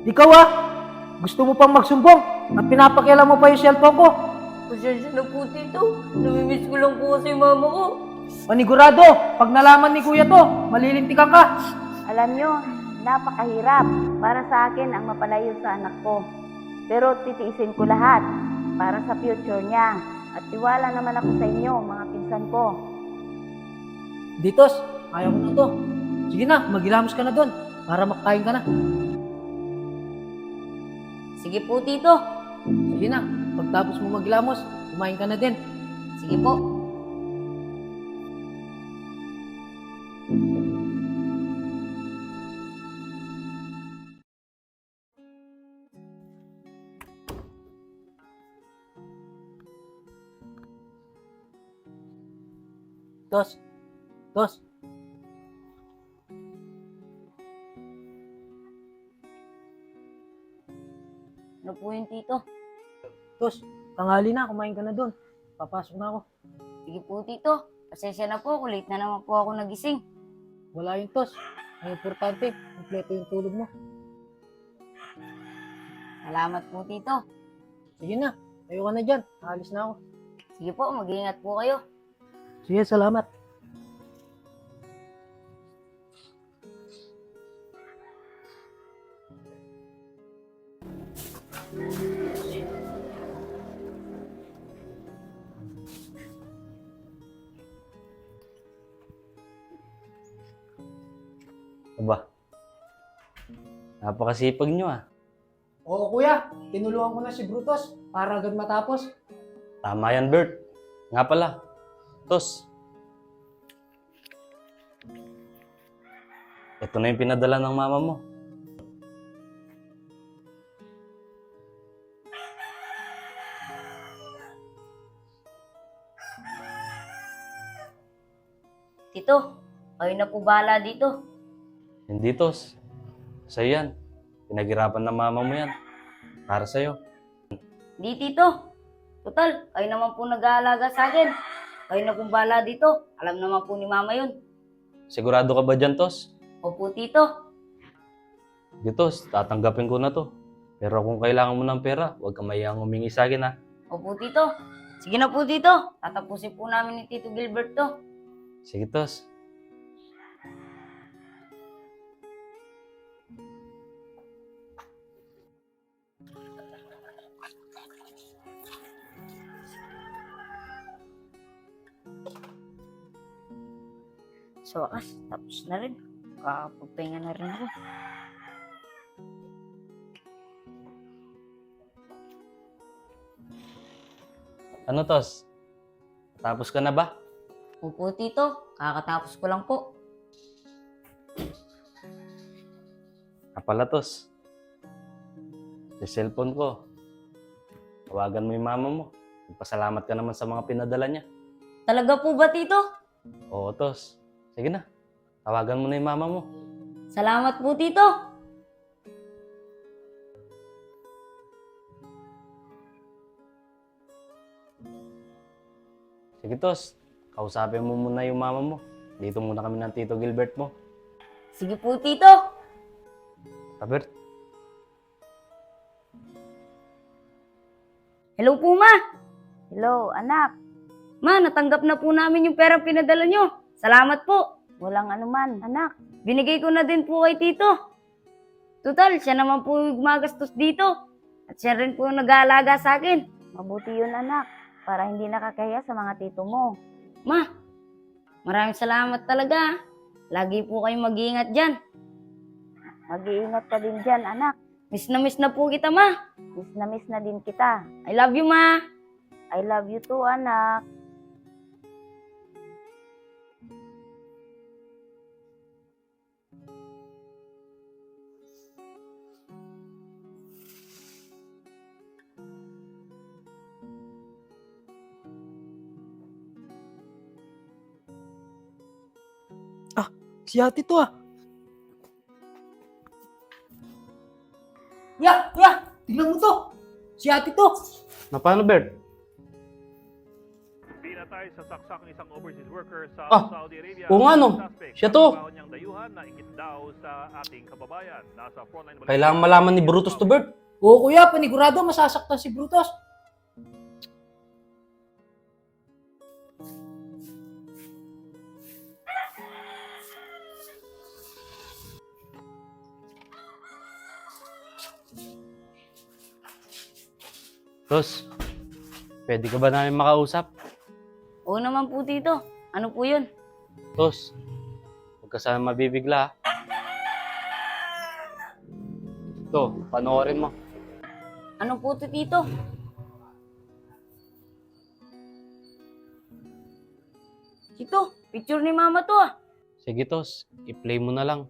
Ikaw gusto mo pang magsumbong at pinapakialam mo pa yung cellphone ko. Pasensya na po, Tito. Namimiss ko lang po kasi yung mama ko. Panigurado, pag nalaman ni kuya to, malilintikan ka. Alam nyo, napakahirap para sa akin ang mapalayo sa anak ko. Pero titiisin ko lahat para sa future niya. At tiwala naman ako sa inyo, mga pinsan ko. Ditos, ayaw ko na to. Sige na, maghilamos ka na doon para makakain ka na. Sige po, Tito. Sige na, pagtapos mo maghilamos, kumain ka na din. Sige po. Tos, Tos, Ano po yun, Tito? Tos, tanghali na, kumain ka na doon. Papasok na ako. Sige po, Tito. Pasensya na po. Late na naman po ako nagising. Wala yung Tos. Ang importante, kompleto yung tulog mo. Salamat po, Tito. Sige na, tayo ka na dyan. Alis na ako. Sige po, mag-iingat po kayo. Sige, salamat. Aba, napakasipag nyo Oo kuya, tinulungan ko na si Brutus para agad matapos. Tama yan, Bert. Nga pala, Tos. Ito na yung pinadala ng mama mo. Tito, kayo na po bahala dito. Hindi, Tos. Sa'yo yan. Pinaghirapan ng mama mo yan. Para sa'yo. Di, Tito. Total, kayo naman po nag-aalaga sa akin. Kayo na po bahala dito. Alam naman po ni Mama yun. Sigurado ka ba dyan, Tos? Opo, Tito. Di, Tos. Tatanggapin ko na to. Pero kung kailangan mo ng pera, huwag ka mayang humingi sa akin, ha? Opo, Tito. Sige na po, Tito. Tatapusin po namin ni Tito Gilbert to. Sige, Tos. Sa wakas, tapos na rin. Kakapagpahinga na rin ako. Ano, Tos? Tapos ka na ba? Opo, Tito. Kakatapos ko lang po. Kapala, Tos. Sa cellphone ko. Tawagan mo yung mama mo. Magpasalamat ka naman sa mga pinadala niya. Talaga po ba, Tito? Oo, Tos. Sige na. Tawagan mo na yung mama mo. Salamat po, Tito. Sige, Tos. Kausapin mo muna yung mama mo. Dito muna kami ng Tito Gilbert mo. Sige po, Tito. Robert, Hello po, Ma. Hello, anak. Ma, natanggap na po namin yung perang pinadala nyo. Salamat po. Walang anuman, anak. Binigay ko na din po kay Tito. Total, siya naman po yung gumagastos dito. At siya rin po yung nag-aalaga sa akin. Mabuti yun, anak. Para hindi nakakahiya sa mga tito mo. Ma, maraming salamat talaga. Lagi po kayong mag-iingat dyan. Mag-iingat ka din dyan, anak. Miss na po kita, Ma. Miss na din kita. I love you, Ma. I love you too, anak. Si ate to Ya, tingnan mo to. Si ate to. na paano, Bert? Pinatay sa saksak ng isang overseas worker sa Ah, Saudi Arabia. oo nga, no. Ang suspect, Siya to. katrabaho niyang dayuhan na ingit daw sa ating kababayan. Nasa frontline balita Kailangan niya, malaman ni Brutus to, Bert. Oo kuya, panigurado masasaktan si Brutus. Tos, pwede ka ba namin makausap? Oo naman po, Tito. Ano po yun? Tos, huwag ka sana mabibigla. Ha? Ito, panoorin mo. Ano po to, Tito? Tito, picture ni Mama to ah. Sige, Tos, i-play mo na lang.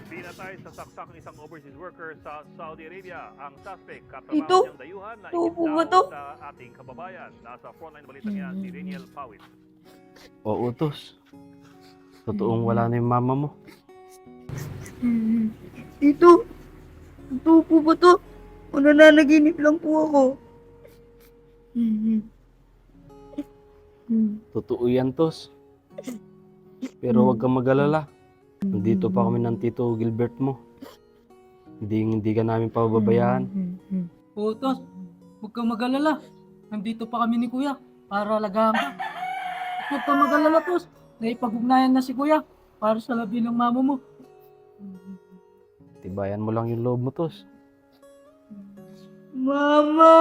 Pinatay sa saksak ng isang overseas worker sa Saudi Arabia. Ang suspect, Ito? katrabaho niyang dayuhan na Ito ingit po ba daw to? sa ating kababayan. Nasa frontline balita niya, si Reniel Pawit. Oo, Tos. Totoong wala na yung mama mo. Tito, totoo po ba to? O nananaginip lang po ako? Totoo yan, Tos. Pero huwag kang mag-alala. Nandito pa kami ng Tito Gilbert mo. Hindi ka namin pababayaan. Oo, Tos. Huwag kang mag-alala. Nandito pa kami ni Kuya para alagaan ka. At huwag kang mag-alala, Tos. Naipag-ugnayan na si Kuya para sa labi ng mama mo. Tibayan mo lang yung loob mo, Tos. Mama!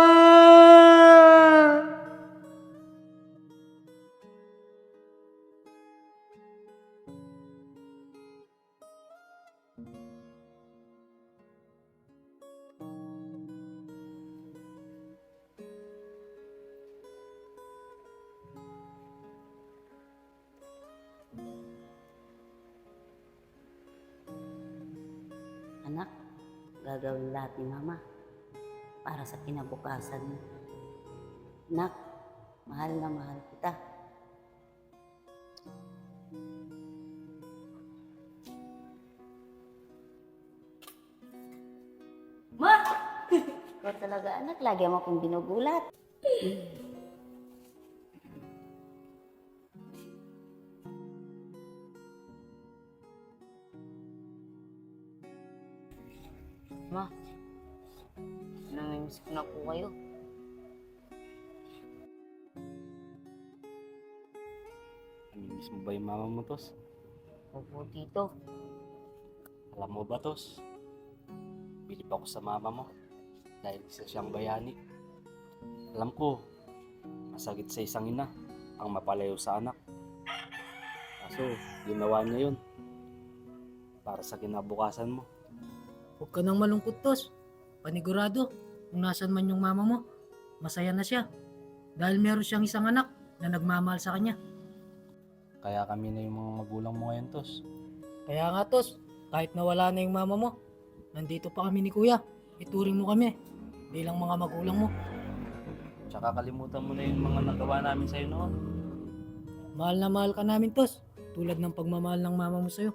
Anak, gagawin lahat ni Mama para sa kinabukasan mo. Anak, mahal na mahal kita. Ma! Ikaw talaga anak, lagi mo akong binugulat. Ma, namimiss ko na po kayo. Namimiss mo ba yung mama mo, Tos? Opo, Tito. Alam mo ba, Tos? Bilib ako sa mama mo dahil isa siyang bayani. Alam ko, masakit sa isang ina ang mapalayo sa anak. Kaso, ginawa niya yun para sa kinabukasan mo. Huwag ka nang malungkot, Tos. Panigurado, kung nasan man yung mama mo, masaya na siya. Dahil meron siyang isang anak na nagmamahal sa kanya. Kaya kami na yung mga magulang mo ngayon, Tos. Kaya nga, Tos, kahit nawala na yung mama mo, nandito pa kami ni Kuya. Ituring mo kami bilang mga magulang mo. Tsaka kalimutan mo na yung mga nagawa namin sa'yo noon. Mahal na mahal ka namin, Tos. Tulad ng pagmamahal ng mama mo sa'yo.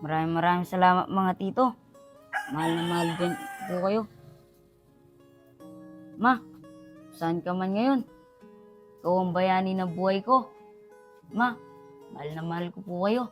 Maraming salamat mga tito. Mahal na mahal din po kayo. Ma, saan ka man ngayon? Ikaw ang bayani ng buhay ko. Ma, mahal na mahal ko po kayo.